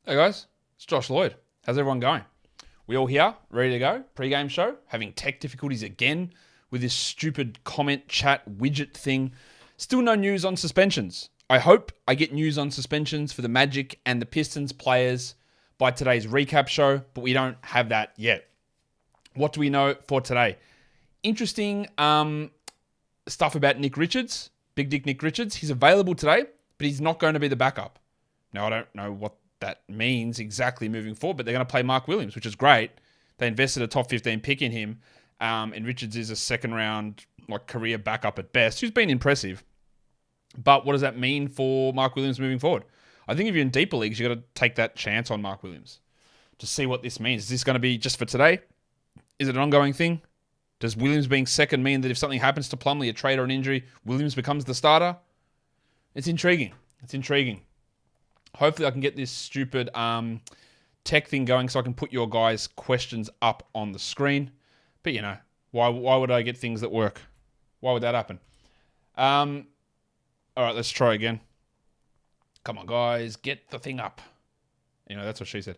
Hey guys, it's Josh Lloyd. How's everyone going? We all here, ready to go? Pre-game show, having tech difficulties again with this stupid comment chat widget thing. Still no news on suspensions. I hope I get news on suspensions for the Magic and the Pistons players by today's recap show, but we don't have that yet. What do we know for today? Interesting stuff about Nick Richards, Big Dick Nick Richards. He's available today, but he's not going to be the backup. Now, I don't know what that means exactly moving forward, but they're going to play Mark Williams, which is great. They invested a top 15 pick in him, and Richards is a second round career backup at best, who's been impressive. But what does that mean for Mark Williams moving forward? I think if you're in deeper leagues, you've got to take that chance on Mark Williams to see what this means. Is this going to be just for today? Is it an ongoing thing? Does Williams being second mean that if something happens to Plumlee, a trade or an injury, Williams becomes the starter? It's intriguing. Hopefully I can get this stupid tech thing going so I can put your guys' questions up on the screen. But, why would I get things that work? Why would that happen? All right, let's try again. Come on, guys. Get the thing up. That's what she said.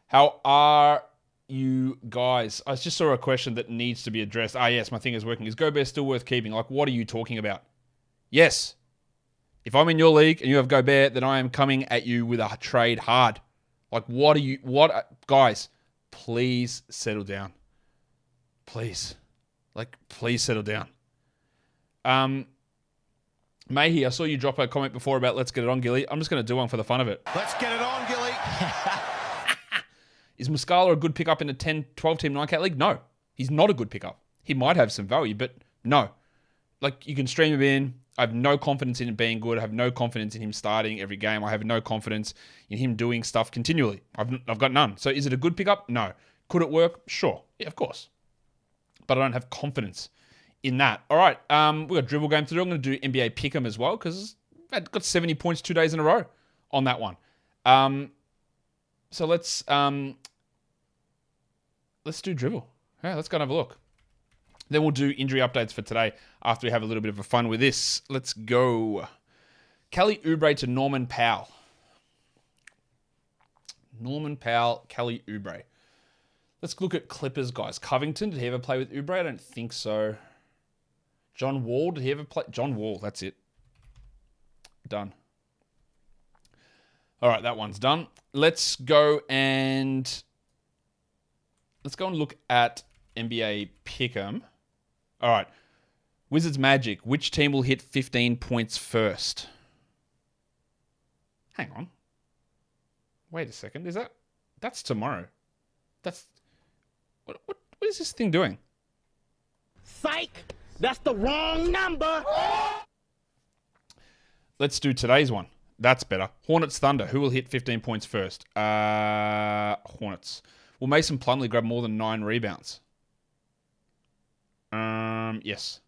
How are you guys? I just saw a question that needs to be addressed. Yes, my thing is working. Is Gobert still worth keeping? What are you talking about? Yes. If I'm in your league and you have Gobert, then I am coming at you with a trade hard. Guys, please settle down. Please. Please settle down. Mahey, I saw you drop a comment before about let's get it on, Gilly. I'm just going to do one for the fun of it. Let's get it on, Gilly. Is Muscala a good pickup in a 10, 12-team 9-cat league? No. He's not a good pickup. He might have some value, but no. You can stream him in. I have no confidence in him being good. I have no confidence in him starting every game. I have no confidence in him doing stuff continually. I've got none. So is it a good pickup? No. Could it work? Sure. Yeah, of course. But I don't have confidence in that. All right. We've got dribble game to do. I'm going to do NBA Pick'em as well because I've got 70 points 2 days in a row on that one. So let's do dribble. Yeah, let's go and have a look. Then we'll do injury updates for today after we have a little bit of fun with this. Let's go. Kelly Oubre to Norman Powell. Norman Powell, Kelly Oubre. Let's look at Clippers, guys. Covington, did he ever play with Oubre? I don't think so. John Wall, did he ever play? John Wall, that's it. Done. All right, that one's done. Let's go and look at NBA Pick'em. All right. Wizards Magic. Which team will hit 15 points first? Hang on. Wait a second. That's tomorrow. What is this thing doing? Psych! That's the wrong number! Let's do today's one. That's better. Hornets Thunder. Who will hit 15 points first? Hornets. Will Mason Plumlee grab more than 9 rebounds? Yes.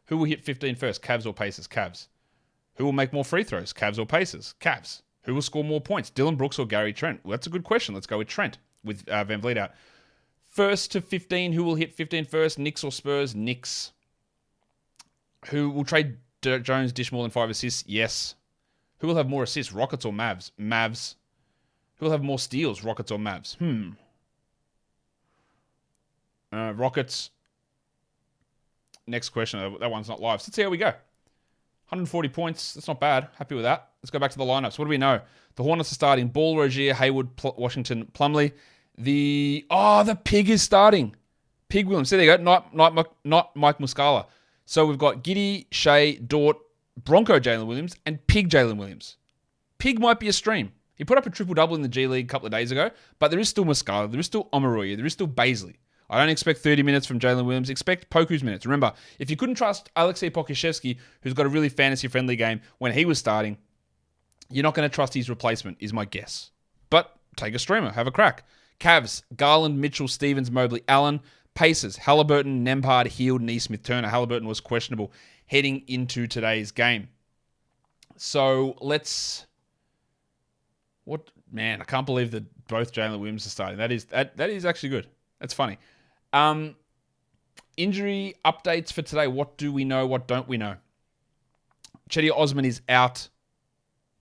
Who will hit 15 first? Cavs or Pacers? Cavs. Who will make more free throws? Cavs or Pacers? Cavs. Who will score more points? Dylan Brooks or Gary Trent? Well, that's a good question. Let's go with Trent with Van Vliet out. First to 15. Who will hit 15 first? Knicks or Spurs? Knicks. Who will trade Dirk Jones, dish more than 5 assists? Yes. Who will have more assists? Rockets or Mavs? Mavs. Who will have more steals? Rockets or Mavs? Rockets. Next question. That one's not live. So let's see how we go. 140 points. That's not bad. Happy with that. Let's go back to the lineups. What do we know? The Hornets are starting. Ball, Rozier, Hayward, Washington, Plumlee. The Pig is starting. Pig Williams. There you go. Not Mike Muscala. So we've got Giddey, Shea, Dort, Bronco Jalen Williams, and Pig Jalen Williams. Pig might be a stream. He put up a triple-double in the G League a couple of days ago, but there is still Muscala, there is still Omoruyi, there is still Baisley. I don't expect 30 minutes from Jalen Williams. Expect Poku's minutes. Remember, if you couldn't trust Alexei Pokusevski, who's got a really fantasy-friendly game, when he was starting, you're not going to trust his replacement, is my guess. But take a streamer. Have a crack. Cavs, Garland, Mitchell, Stevens, Mobley, Allen. Pacers, Halliburton, Nembhard, Hield, Neesmith-Turner. Halliburton was questionable heading into today's game. So let's... Man, I can't believe that both Jalen Williams are starting. That is actually good. That's funny. Injury updates for today. What do we know? What don't we know? Chetty Osman is out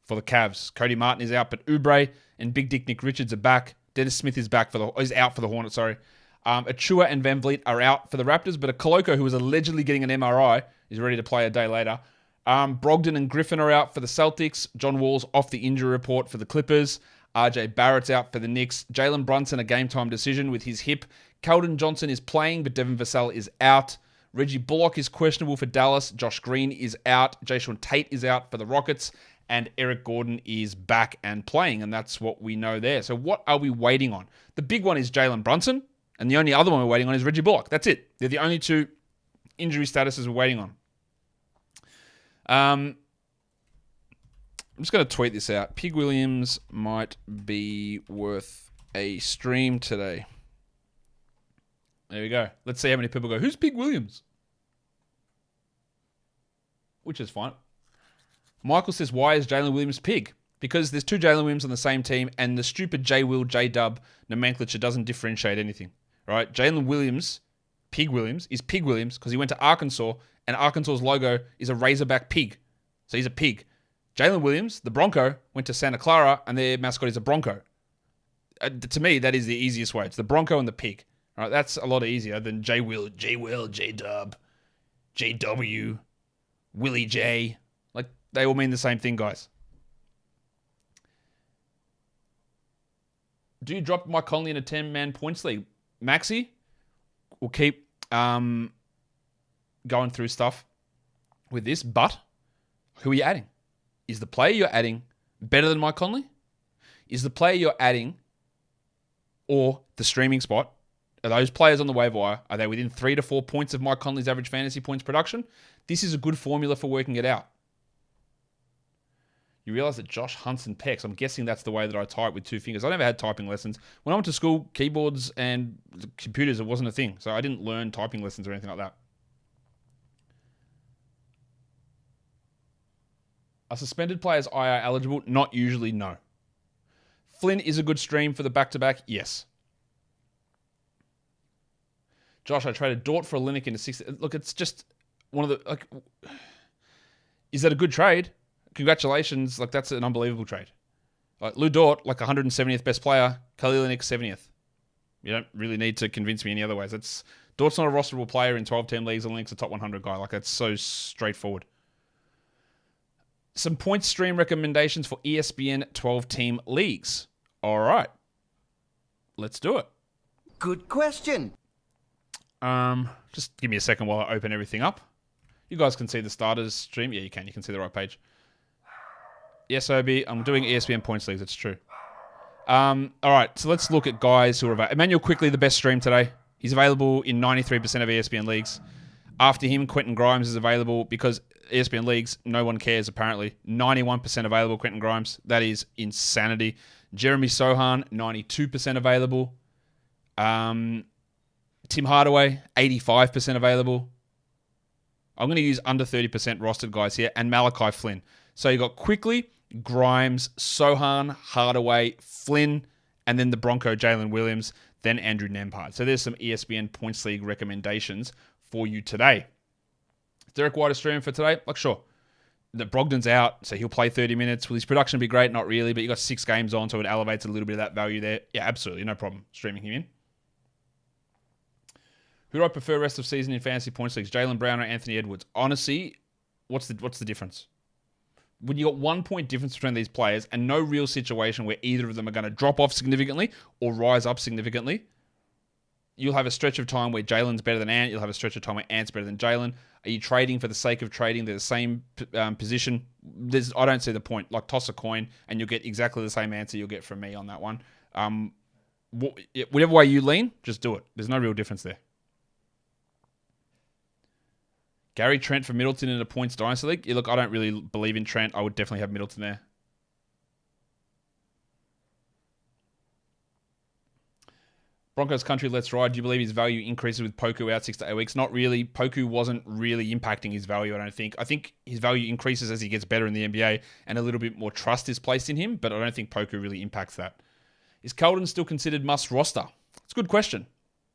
for the Cavs. Cody Martin is out, but Oubre and Big Dick Nick Richards are back. Dennis Smith is out for the Hornets, sorry. Achua and Van Vliet are out for the Raptors, but Koloko, who was allegedly getting an MRI, is ready to play a day later. Brogdon and Griffin are out for the Celtics. John Wall's off the injury report for the Clippers. RJ Barrett's out for the Knicks. Jalen Brunson, a game-time decision with his hip. Keldon Johnson is playing, but Devin Vassell is out. Reggie Bullock is questionable for Dallas. Josh Green is out. Jayshawn Tate is out for the Rockets. And Eric Gordon is back and playing, and that's what we know there. So what are we waiting on? The big one is Jalen Brunson, and the only other one we're waiting on is Reggie Bullock. That's it. They're the only two injury statuses we're waiting on. I'm just going to tweet this out. Pig Williams might be worth a stream today. There we go. Let's see how many people go, who's Pig Williams? Which is fine. Michael says, why is Jalen Williams Pig? Because there's two Jalen Williams on the same team, and the stupid J-Will, J-Dub nomenclature doesn't differentiate anything. Right? Jalen Williams, Pig Williams, is Pig Williams because he went to Arkansas, and Arkansas's logo is a Razorback pig. So he's a pig. Jalen Williams, the Bronco, went to Santa Clara, and their mascot is a Bronco. To me, that is the easiest way. It's the Bronco and the pig. All right? That's a lot easier than J-Will, J-Will, J-Dub, J-W, Willie J. They all mean the same thing, guys. Do you drop Mike Conley in a 10-man points league? Maxi, we'll keep going through stuff with this, but who are you adding? Is the player you're adding better than Mike Conley? Is the player you're adding or the streaming spot, are those players on the waiver wire, are they within 3 to 4 points of Mike Conley's average fantasy points production? This is a good formula for working it out. You realize that Josh hunts and pecks. I'm guessing that's the way that I type with two fingers. I never had typing lessons. When I went to school, keyboards and computers, it wasn't a thing. So I didn't learn typing lessons or anything like that. Are suspended players IR eligible? Not usually, no. Flynn is a good stream for the back-to-back? Yes. Josh, I traded Dort for a Linux in a 6. Look, it's just one of the... is that a good trade? Congratulations, that's an unbelievable trade. Lou Dort, 170th best player, Kelly Olynyk 70th. You don't really need to convince me any other ways. Dort's not a rosterable player in 12-team leagues. Olynyk's a top 100 guy. That's so straightforward. Some point stream recommendations for ESPN 12-team leagues. All right, let's do it. Good question. Just give me a second while I open everything up. You guys can see the starters stream. Yeah, you can. You can see the right page. Yes, Obi, I'm doing ESPN points leagues. It's true. All right, so let's look at guys who are available. Emmanuel Quickly, the best stream today. He's available in 93% of ESPN leagues. After him, Quentin Grimes is available because ESPN leagues, no one cares apparently. 91% available, Quentin Grimes. That is insanity. Jeremy Sohan, 92% available. Tim Hardaway, 85% available. I'm going to use under 30% rostered guys here. And Malachi Flynn. So you got Quickly, Grimes, Sohan, Hardaway, Flynn, and then the Bronco, Jalen Williams, then Andrew Nembhard. So there's some ESPN Points League recommendations for you today. Is Derek White a stream for today? Sure. The Brogdon's out, so he'll play 30 minutes. Will his production be great? Not really, but you got 6 games on, so it elevates a little bit of that value there. Yeah, absolutely. No problem streaming him in. Who do I prefer rest of season in fantasy points leagues? Jaylen Brown or Anthony Edwards? Honestly, what's the difference? When you got 1 point difference between these players and no real situation where either of them are going to drop off significantly or rise up significantly, you'll have a stretch of time where Jalen's better than Ant. You'll have a stretch of time where Ant's better than Jalen. Are you trading for the sake of trading? They're the same position. I don't see the point. Toss a coin and you'll get exactly the same answer you'll get from me on that one. Whatever way you lean, just do it. There's no real difference there. Gary Trent for Middleton in a points dynasty league. Yeah, look, I don't really believe in Trent. I would definitely have Middleton there. Broncos country, let's ride. Do you believe his value increases with Poku out 6 to 8 weeks? Not really. Poku wasn't really impacting his value, I don't think. I think his value increases as he gets better in the NBA and a little bit more trust is placed in him, but I don't think Poku really impacts that. Is Keldon still considered must roster? It's a good question.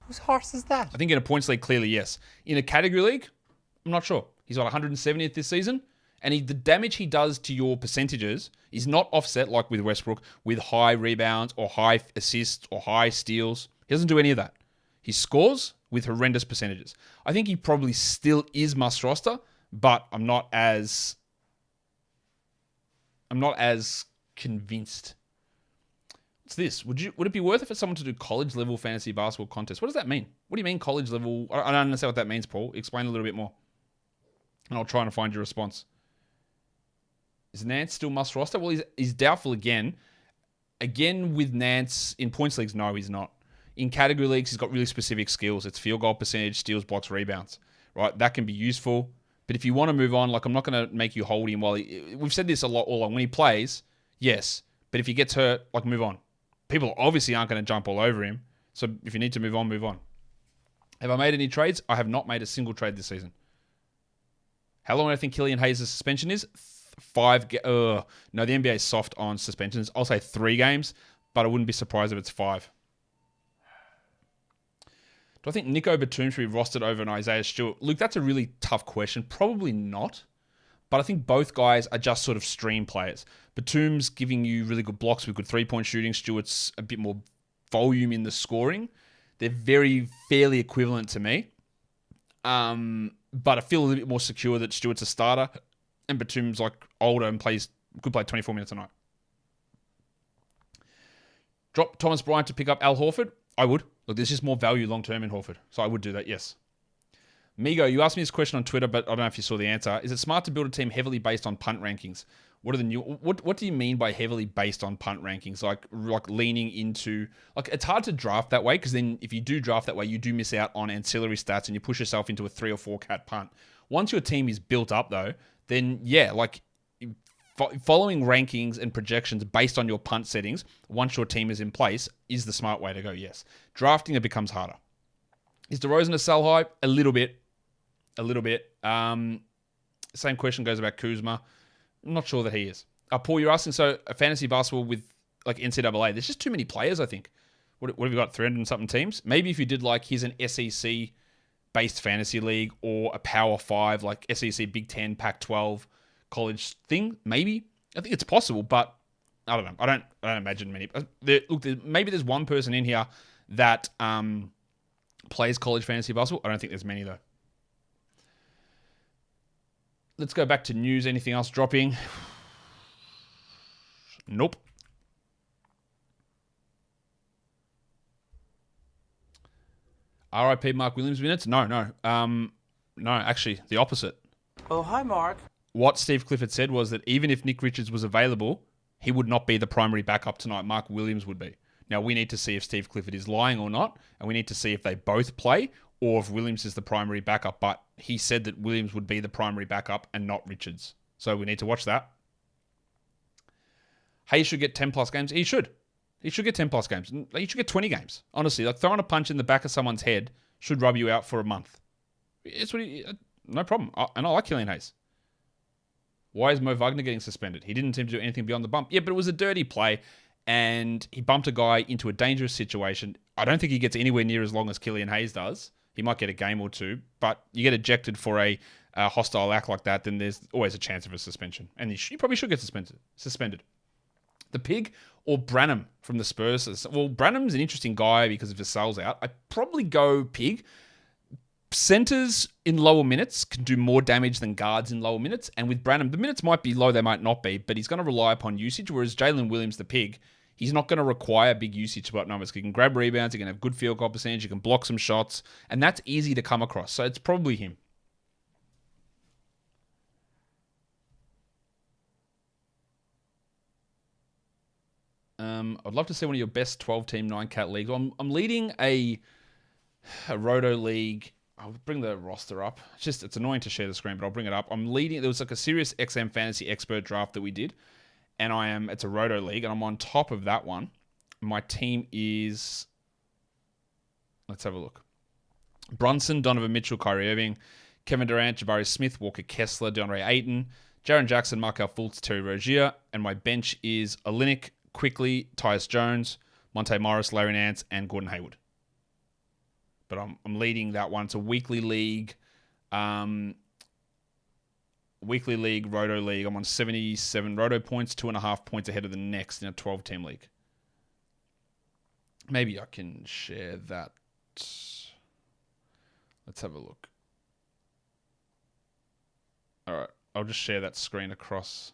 Whose horse is that? I think in a points league, clearly yes. In a category league, I'm not sure. He's got 170th this season, And the damage he does to your percentages is not offset, like with Westbrook, with high rebounds or high assists or high steals. He doesn't do any of that. He scores with horrendous percentages. I think he probably still is must roster, but I'm not as convinced. What's this? Would it be worth it for someone to do college level fantasy basketball contest? What does that mean? What do you mean college level? I don't understand what that means, Paul. Explain a little bit more. And I'll try and find your response. Is Nance still must roster? Well, he's doubtful again. Again, with Nance, in points leagues, no, he's not. In category leagues, he's got really specific skills. It's field goal percentage, steals, blocks, rebounds. Right? That can be useful. But if you want to move on, like I'm not going to make you hold him while we've said this a lot all along. When he plays, yes. But if he gets hurt, like move on. People obviously aren't going to jump all over him. So if you need to move on, move on. Have I made any trades? I have not made a single trade this season. How long do I think Killian Hayes' suspension is? 5 No, the NBA is soft on suspensions. I'll say 3 games, but I wouldn't be surprised if it's 5. Do I think Nico Batum should be rostered over an Isaiah Stewart? Luke, that's a really tough question. Probably not. But I think both guys are just sort of stream players. Batum's giving you really good blocks with good 3-point shooting. Stewart's a bit more volume in the scoring. They're very fairly equivalent to me. But I feel a little bit more secure that Stewart's a starter and Batum's like older and could play 24 minutes a night. Drop Thomas Bryant to pick up Al Horford? I would. Look, there's just more value long-term in Horford. So I would do that, yes. Migo, you asked me this question on Twitter, but I don't know if you saw the answer. Is it smart to build a team heavily based on punt rankings? What do you mean by heavily based on punt rankings? Like leaning into... Like, it's hard to draft that way, because then if you do draft that way, you do miss out on ancillary stats and you push yourself into a 3 or 4 cat punt. Once your team is built up, though, then, yeah, like... Following rankings and projections based on your punt settings, once your team is in place, is the smart way to go, yes. Drafting, it becomes harder. Is DeRozan a sell high? A little bit. Same question goes about Kuzma. I'm not sure that he is. Paul, you're asking, so a fantasy basketball with like NCAA, there's just too many players, I think. What have you got, 300 and something teams? Maybe if you did like, here's an SEC-based fantasy league or a Power 5, like SEC, Big 10, Pac-12, college thing, maybe. I think it's possible, but I don't know. I don't imagine many. Maybe there's one person in here that plays college fantasy basketball. I don't think there's many, though. Let's go back to news. Anything else dropping? Nope. RIP Mark Williams minutes? No, actually, the opposite. Oh, hi, Mark. What Steve Clifford said was that even if Nick Richards was available, he would not be the primary backup tonight. Mark Williams would be. Now, we need to see if Steve Clifford is lying or not, and we need to see if they both play or if Williams is the primary backup. But he said that Williams would be the primary backup and not Richards. So we need to watch that. Hayes should get 10-plus games. He should. He should get 10-plus games. He should get 20 games. Honestly, like throwing a punch in the back of someone's head should rub you out for a month. It's what no problem. And I like Killian Hayes. Why is Mo Wagner getting suspended? He didn't seem to do anything beyond the bump. Yeah, but it was a dirty play, and he bumped a guy into a dangerous situation. I don't think he gets anywhere near as long as Killian Hayes does. He might get a game or two, but you get ejected for a hostile act like that, then there's always a chance of a suspension. And you probably should get suspended. The Pig or Branham from the Spurs? Well, Branham's an interesting guy because of his sales out. I'd probably go Pig. Centers in lower minutes can do more damage than guards in lower minutes. And with Branham, the minutes might be low, they might not be, but he's going to rely upon usage. Whereas Jalen Williams, the Pig, he's not going to require big usage about numbers. He can grab rebounds, he can have good field goal percentage, he can block some shots, and that's easy to come across. So it's probably him. I'd love to see one of your best 12-team 9-cat leagues. I'm leading a Roto league. I'll bring the roster up. It's annoying to share the screen, but I'll bring it up. I'm leading. There was like a Sirius XM Fantasy Expert draft that we did, and it's a Roto league, and I'm on top of that one. My team is, let's have a look. Brunson, Donovan Mitchell, Kyrie Irving, Kevin Durant, Jabari Smith, Walker Kessler, DeAndre Ayton, Jaren Jackson, Markel Fultz, Terry Rozier, and my bench is Olynyk, Quickly, Tyus Jones, Monte Morris, Larry Nance, and Gordon Hayward. But I'm leading that one. It's a weekly league. weekly league, Roto league. I'm on 77 Roto points, 2.5 points ahead of the next in a 12-team league. Maybe I can share that. Let's have a look. All right, I'll just share that screen across.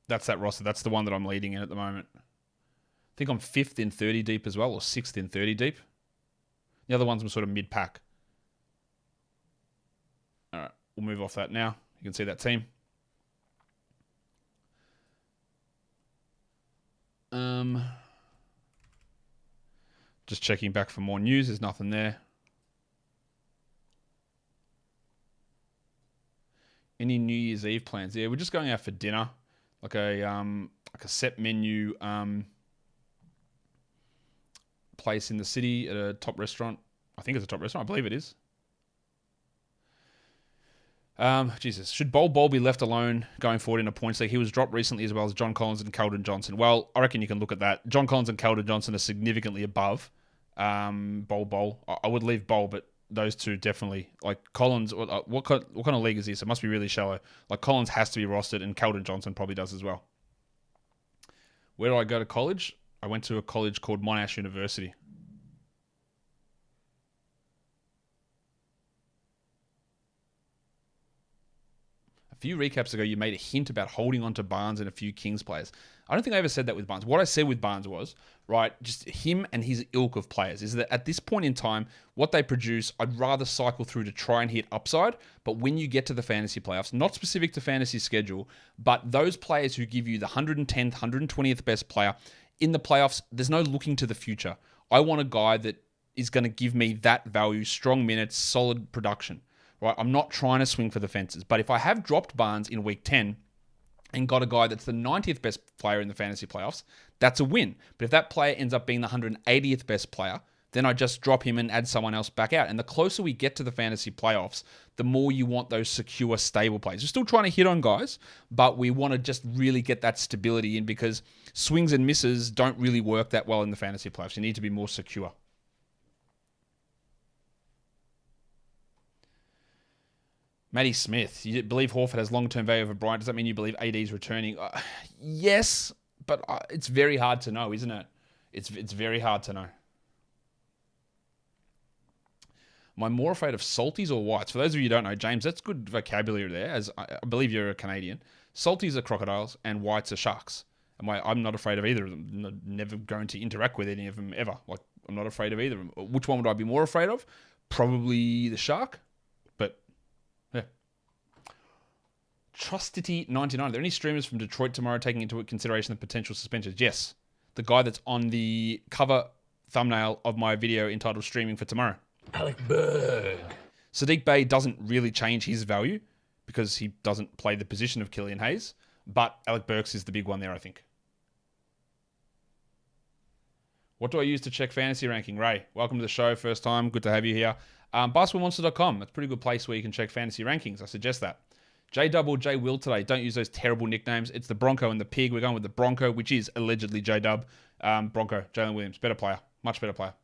That's that roster. That's the one that I'm leading in at the moment. I think I'm 5th in 30 deep as well, or 6th in 30 deep. The other ones were sort of mid-pack. All right, we'll move off that now. You can see that team. Just checking back for more news. There's nothing there. Any New Year's Eve plans? Yeah, we're just going out for dinner, like a set menu place in the city at a top restaurant. I think it's a top restaurant. I believe it is. Jesus, should Bol be left alone going forward in a points league? He was dropped recently as well as John Collins and Keldon Johnson. Well, I reckon you can look at that. John Collins and Keldon Johnson are significantly above Bol. I would leave Bol, but those two definitely. Like Collins, what kind of league is this? It must be really shallow. Like Collins has to be rostered, and Keldon Johnson probably does as well. Where did I go to college? I went to a college called Monash University. A few recaps ago, you made a hint about holding on to Barnes and a few Kings players. I don't think I ever said that with Barnes. What I said with Barnes was, right, just him and his ilk of players is that at this point in time, what they produce, I'd rather cycle through to try and hit upside. But when you get to the fantasy playoffs, not specific to fantasy schedule, but those players who give you the 110th, 120th best player in the playoffs, there's no looking to the future. I want a guy that is going to give me that value, strong minutes, solid production. Right, I'm not trying to swing for the fences. But if I have dropped Barnes in week 10 and got a guy that's the 90th best player in the fantasy playoffs, that's a win. But if that player ends up being the 180th best player, then I just drop him and add someone else back out. And the closer we get to the fantasy playoffs, the more you want those secure, stable plays. We're still trying to hit on guys, but we want to just really get that stability in because swings and misses don't really work that well in the fantasy playoffs. You need to be more secure. Matty Smith, you believe Horford has long-term value over Bryant. Does that mean you believe AD is returning? Yes, but it's very hard to know, isn't it? It's very hard to know. Am I more afraid of salties or whites? For those of you who don't know, James, that's good vocabulary there, as I believe you're a Canadian. Salties are crocodiles and whites are sharks. I'm not afraid of either of them. I'm never going to interact with any of them ever. Like, I'm not afraid of either of them. Which one would I be more afraid of? Probably the shark. Trustity99. Are there any streamers from Detroit tomorrow taking into consideration the potential suspensions? Yes. The guy that's on the cover thumbnail of my video entitled Streaming for Tomorrow. Alec Berg. Sadiq Bey doesn't really change his value because he doesn't play the position of Killian Hayes, but Alec Burks is the big one there, I think. What do I use to check fantasy ranking? Ray, welcome to the show. First time. Good to have you here. Basketballmonster.com. That's a pretty good place where you can check fantasy rankings. I suggest that. J-Dub or J-Will today. Don't use those terrible nicknames. It's the Bronco and the Pig. We're going with the Bronco, which is allegedly J-Dub. Bronco, Jalen Williams. Better player. Much better player.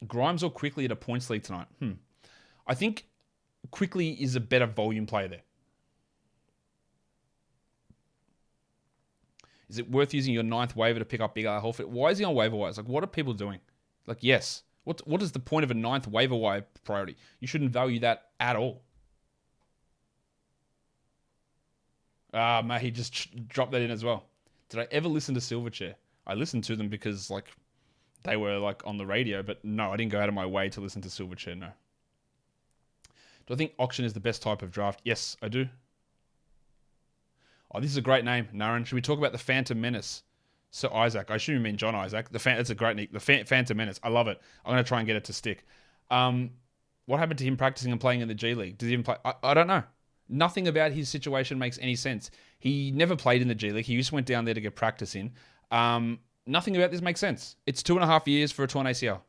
Grimes or Quickly at a points league tonight? I think Quickly is a better volume player there. Is it worth using your 9th waiver to pick up Big R Horford? Why is he on waiver wires? Like, what are people doing? Like, yes. What is the point of a 9th waiver wire priority? You shouldn't value that at all. Mate, he just dropped that in as well. Did I ever listen to Silverchair? I listened to them because, like, they were, like, on the radio. But no, I didn't go out of my way to listen to Silverchair, no. Do I think auction is the best type of draft? Yes, I do. Oh, this is a great name, Naren. Should we talk about the Phantom Menace? Sir Isaac. I assume you mean John Isaac. That's a great nick. The Phantom Menace. I love it. I'm going to try and get it to stick. What happened to him practicing and playing in the G League? Did he even play? I don't know. Nothing about his situation makes any sense. He never played in the G League. He just went down there to get practice in. Nothing about this makes sense. It's 2.5 years for a torn ACL.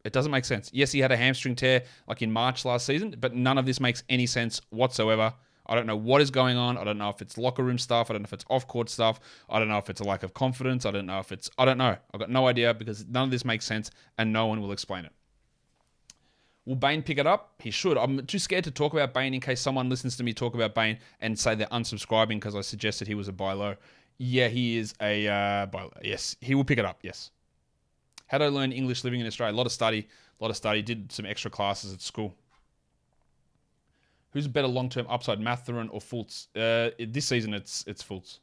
It doesn't make sense. Yes, he had a hamstring tear like in March last season, but none of this makes any sense whatsoever. I don't know what is going on. I don't know if it's locker room stuff. I don't know if it's off-court stuff. I don't know if it's a lack of confidence. I don't know. I've got no idea because none of this makes sense and no one will explain it. Will Bane pick it up? He should. I'm too scared to talk about Bane in case someone listens to me talk about Bane and say they're unsubscribing because I suggested he was a buy low. Yeah, he is a buy low. Yes, he will pick it up. Yes. How did I learn English living in Australia? A lot of study. Did some extra classes at school. Who's a better long-term upside, Mathurin or Fultz? This season, it's Fultz.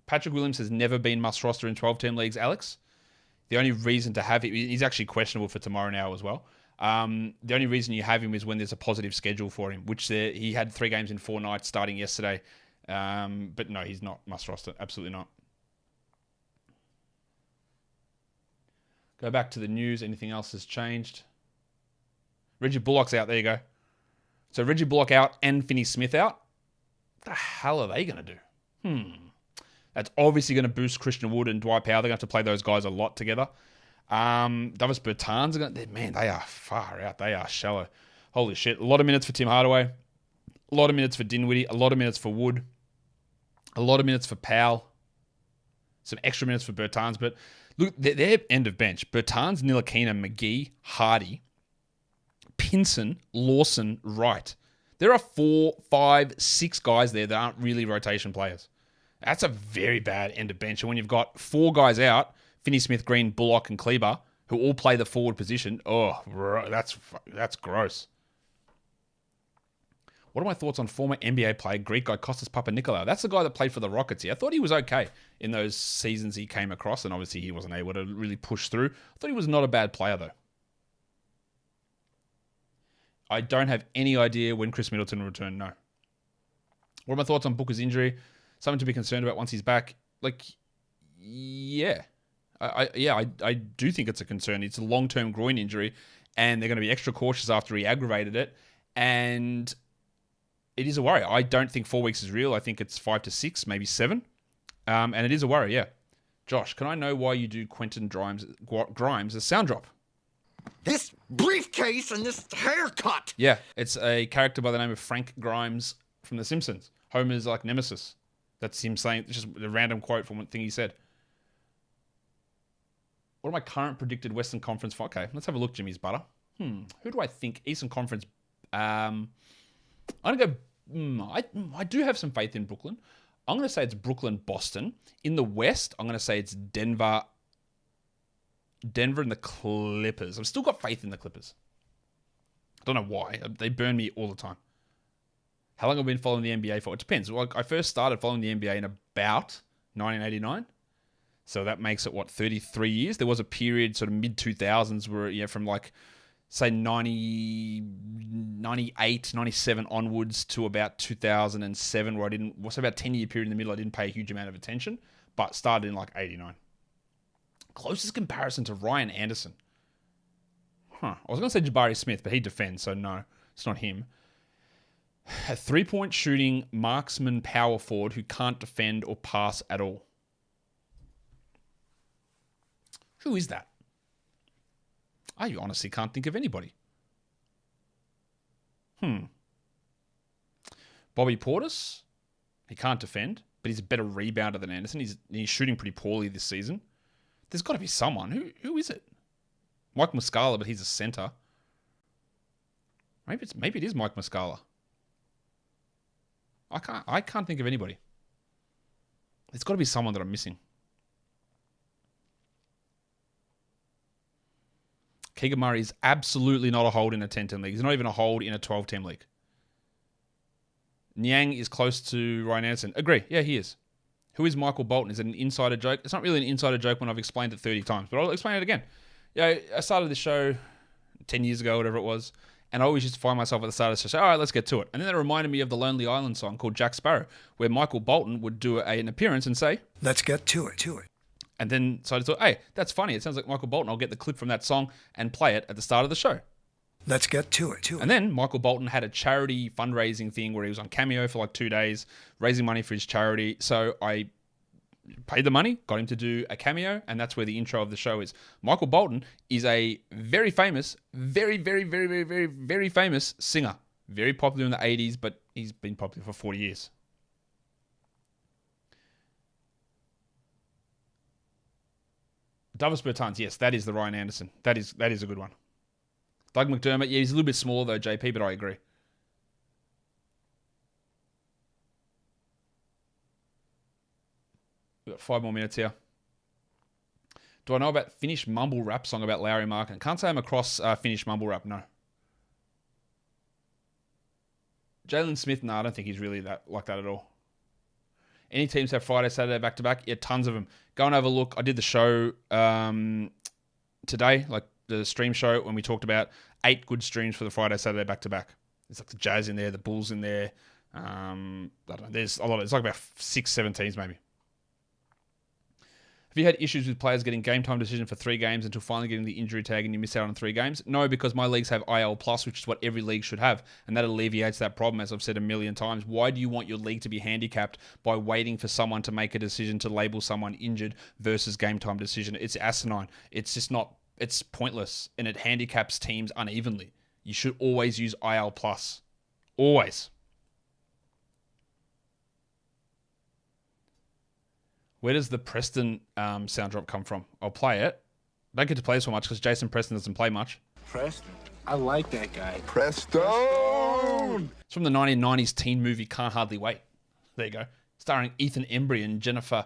Patrick Williams has never been must roster in 12-team leagues, Alex. The only reason to have him, he's actually questionable for tomorrow now as well. The only reason you have him is when there's a positive schedule for him, which he had 3 games in 4 nights starting yesterday. But no, he's not must roster. Absolutely not. Go back to the news. Anything else has changed? Reggie Bullock's out. There you go. So Reggie Bullock out and Finney Smith out. What the hell are they going to do? That's obviously going to boost Christian Wood and Dwight Powell. They're going to have to play those guys a lot together. Davis Bertans are going to... Man, they are far out. They are shallow. Holy shit. A lot of minutes for Tim Hardaway. A lot of minutes for Dinwiddie. A lot of minutes for Wood. A lot of minutes for Powell. Some extra minutes for Bertans. But look, they're end of bench. Bertans, Ntilikina, McGee, Hardy, Pinson, Lawson, Wright. There are 4, 5, 6 guys there that aren't really rotation players. That's a very bad end of bench. And when you've got 4 guys out, Finney-Smith, Green, Bullock, and Kleber, who all play the forward position, that's gross. What are my thoughts on former NBA player, Greek guy, Kostas Papanikolaou? That's the guy that played for the Rockets here. I thought he was okay in those seasons he came across, and obviously he wasn't able to really push through. I thought he was not a bad player, though. I don't have any idea when Chris Middleton will return, no. What are my thoughts on Booker's injury? Something to be concerned about once he's back. Yeah. I do think it's a concern. It's a long-term groin injury, and they're going to be extra cautious after he aggravated it. And it is a worry. I don't think 4 weeks is real. I think it's 5 to 6, maybe 7. And it is a worry, yeah. Josh, can I know why you do Quentin Grimes as sound drop? This briefcase and this haircut. Yeah, it's a character by the name of Frank Grimes from The Simpsons. Homer's nemesis. That's him saying, just a random quote from one thing he said. What are my current predicted Western Conference? Okay, let's have a look, Jimmy's butter. Who do I think? Eastern Conference. I'm going to go... I do have some faith in Brooklyn. I'm going to say it's Brooklyn, Boston. In the West, I'm going to say it's Denver and the Clippers. I've still got faith in the Clippers. I don't know why. They burn me all the time. How long have I been following the NBA for? It depends. Well, I first started following the NBA in about 1989. So that makes it, 33 years? There was a period, sort of mid-2000s, where, from say 98, 97 onwards to about 2007, where about a 10-year period in the middle, I didn't pay a huge amount of attention, but started in 89. Closest comparison to Ryan Anderson. I was going to say Jabari Smith, but he defends, so no, it's not him. A 3-point shooting marksman power forward who can't defend or pass at all. Who is that? I honestly can't think of anybody. Bobby Portis? He can't defend, but he's a better rebounder than Anderson. He's shooting pretty poorly this season. There's got to be someone. Who is it? Mike Muscala, but he's a center. Maybe it is Mike Muscala. I can't think of anybody. There's got to be someone that I'm missing. Keegan Murray is absolutely not a hold in a 10-team league. He's not even a hold in a 12-team league. Niang is close to Ryan Anderson. Agree. Yeah, he is. Who is Michael Bolton? Is it an insider joke? It's not really an insider joke when I've explained it 30 times, but I'll explain it again. I started this show 10 years ago, whatever it was, and I always used to find myself at the start of the show, all right, let's get to it. And then it reminded me of the Lonely Island song called Jack Sparrow, where Michael Bolton would do an appearance and say, let's get to it. And then so I thought, hey, that's funny. It sounds like Michael Bolton. I'll get the clip from that song and play it at the start of the show. Let's get to it. And then Michael Bolton had a charity fundraising thing where he was on Cameo for 2 days, raising money for his charity. So I paid the money, got him to do a cameo, and that's where the intro of the show is. Michael Bolton is a very famous, very, very, very, very, very, very famous singer. Very popular in the 80s, but he's been popular for 40 years. Douglas Bertans, yes, that is the Ryan Anderson. That is a good one. Doug McDermott, yeah, he's a little bit smaller though, JP, but I agree. We've got 5 more minutes here. Do I know about Finnish mumble rap song about Larry Markin? Can't say I'm across Finnish mumble rap, no. Jalen Smith, no, I don't think he's really like that at all. Any teams have Friday, Saturday back-to-back? Yeah, tons of them. Go and have a look. I did the show today, like the stream show, when we talked about 8 good streams for the Friday, Saturday back-to-back. There's like the Jazz in there, the Bulls in there. I don't know. There's a lot. It's like about 6, 7 teams maybe. Have you had issues with players getting game time decision for 3 games until finally getting the injury tag and you miss out on 3 games? No, because my leagues have IL Plus, which is what every league should have, and that alleviates that problem, as I've said a million times. Why do you want your league to be handicapped by waiting for someone to make a decision to label someone injured versus game time decision? It's asinine. It's just not, it's pointless, and it handicaps teams unevenly. You should always use IL Plus. Always. Where does the Preston sound drop come from? I'll play it. Don't get to play so much because Jason Preston doesn't play much. Preston? I like that guy. Preston! It's from the 1990s teen movie Can't Hardly Wait. There you go. Starring Ethan Embry and Jennifer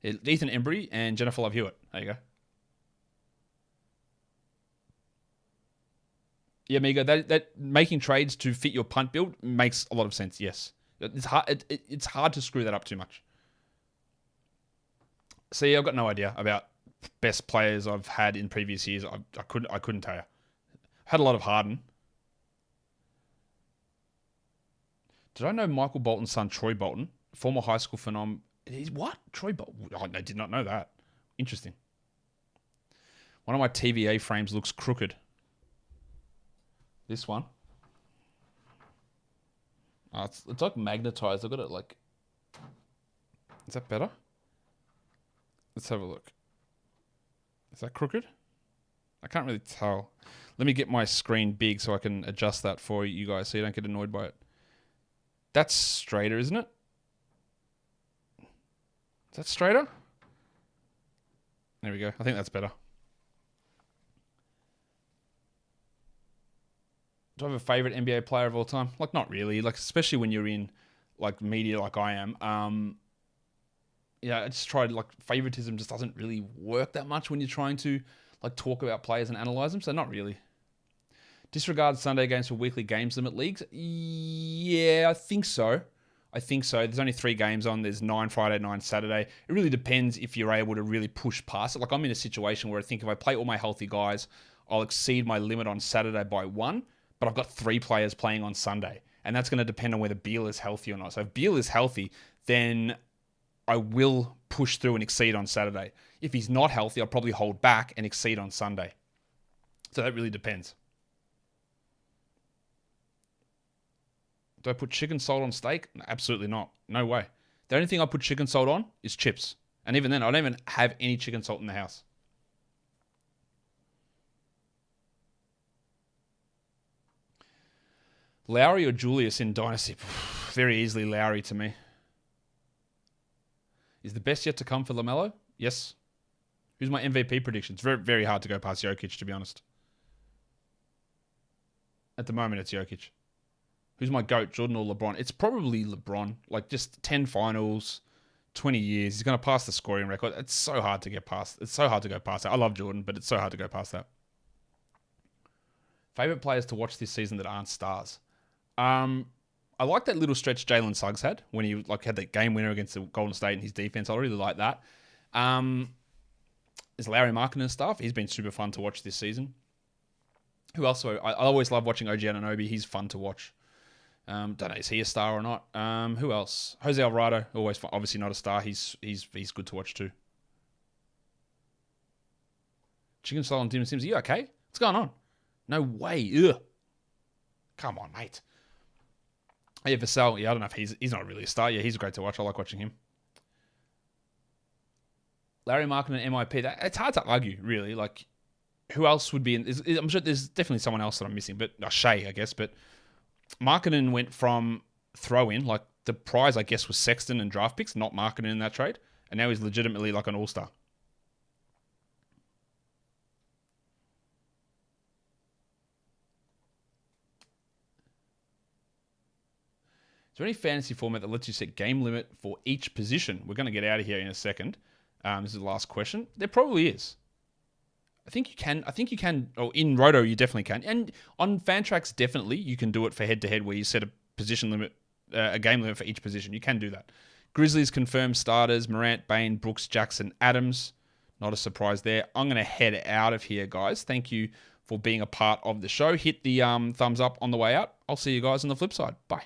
Love Hewitt. There you go. Yeah, Migo, that making trades to fit your punt build makes a lot of sense, yes. It's hard, it's hard to screw that up too much. See, I've got no idea about best players I've had in previous years. I couldn't tell you. Had a lot of Harden. Did I know Michael Bolton's son, Troy Bolton, former high school phenom? He's what? Troy Bolton? Oh, I did not know that. Interesting. One of my TVA frames looks crooked. This one. Oh, it's like magnetized. I've got it like... Is that better? Let's have a look. Is that crooked? I can't really tell. Let me get my screen big so I can adjust that for you guys so you don't get annoyed by it. That's straighter, isn't it? Is that straighter? There we go. I think that's better. Do I have a favorite NBA player of all time? Like, not really. Like, especially when you're in like media like I am. Yeah, I just tried, like, favoritism just doesn't really work that much when you're trying to, like, talk about players and analyze them, so not really. Disregard Sunday games for weekly games limit leagues? Yeah, I think so. There's only 3 games on. There's 9 Friday, 9 Saturday. It really depends if you're able to really push past it. Like, I'm in a situation where I think if I play all my healthy guys, I'll exceed my limit on Saturday by 1, but I've got 3 players playing on Sunday, and that's going to depend on whether Beal is healthy or not. So if Beal is healthy, then I will push through and exceed on Saturday. If he's not healthy, I'll probably hold back and exceed on Sunday. So that really depends. Do I put chicken salt on steak? No, absolutely not. No way. The only thing I put chicken salt on is chips. And even then, I don't even have any chicken salt in the house. Lowry or Julius in Dynasty? Very easily Lowry to me. Is the best yet to come for LaMelo? Yes. Who's my MVP predictions? Very, very hard to go past Jokic, to be honest. At the moment, it's Jokic. Who's my GOAT, Jordan or LeBron? It's probably LeBron. Like, just 10 finals, 20 years. He's going to pass the scoring record. It's so hard to get past. It's so hard to go past that. I love Jordan, but it's so hard to go past that. Favorite players to watch this season that aren't stars? I like that little stretch Jalen Suggs had when he had that game winner against the Golden State and his defense. I really like that. Is Larry Markin and stuff. He's been super fun to watch this season. Who else? I always love watching OG Anunoby. He's fun to watch. Don't know, is he a star or not? Who else? Jose Alvarado, always fun. Obviously not a star. He's good to watch too. Chicken Soul and Dim Sims. Are you okay? What's going on? No way. Ugh. Come on, mate. Yeah, Vassell. Yeah, I don't know if he's not really a star. Yeah, he's great to watch. I like watching him. Larry Markkinen and MIP. It's hard to argue, really. Like, who else would be in? I'm sure there's definitely someone else that I'm missing, but Shea, I guess. But Markkinen went from throw-in, like the prize, I guess, was Sexton and draft picks, not Markkinen in that trade, and now he's legitimately like an all-star. Is there any fantasy format that lets you set game limit for each position? We're going to get out of here in a second. This is the last question. There probably is. I think you can. Oh, in Roto, you definitely can. And on Fantrax, definitely, you can do it for head-to-head where you set a position limit, a game limit for each position. You can do that. Grizzlies confirmed starters, Morant, Bane, Brooks, Jackson, Adams. Not a surprise there. I'm going to head out of here, guys. Thank you for being a part of the show. Hit the thumbs up on the way out. I'll see you guys on the flip side. Bye.